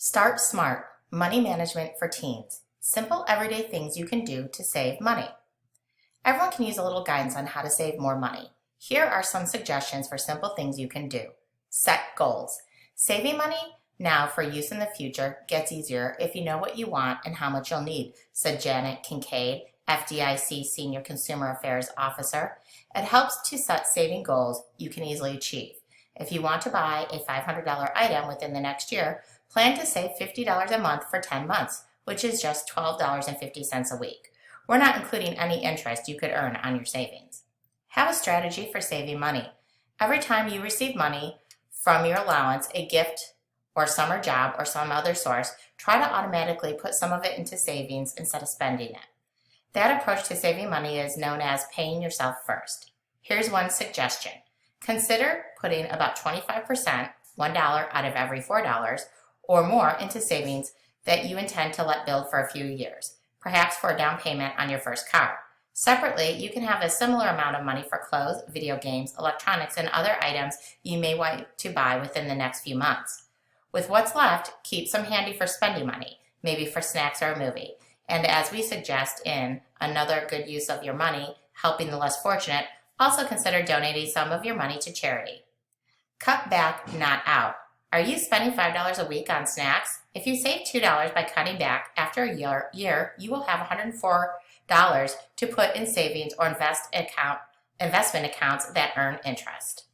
Start Smart, Money Management for Teens. Simple everyday things you can do to save money. Everyone can use a little guidance on how to save more money. Here are some suggestions for simple things you can do. Set goals. Saving money now for use in the future gets easier if you know what you want and how much you'll need, said Janet Kincaid, FDIC Senior Consumer Affairs Officer. It helps to set saving goals you can easily achieve. If you want to buy a $500 item within the next year, plan to save $50 a month for 10 months, which is just $12.50 a week. We're not including any interest you could earn on your savings. Have a strategy for saving money. Every time you receive money from your allowance, a gift, or summer job, or some other source, try to automatically put some of it into savings instead of spending it. That approach to saving money is known as paying yourself first. Here's one suggestion. Consider putting about 25%, $1 out of every $4, or more into savings that you intend to let build for a few years, perhaps for a down payment on your first car. Separately, you can have a similar amount of money for clothes, video games, electronics, and other items you may want to buy within the next few months. With what's left, keep some handy for spending money, maybe for snacks or a movie. And as we suggest in Another Good Use of Your Money, Helping the Less Fortunate, also consider donating some of your money to charity. Cut back, not out. Are you spending $5 a week on snacks? If you save $2 by cutting back, after a year, you will have $104 to put in savings or investment accounts that earn interest.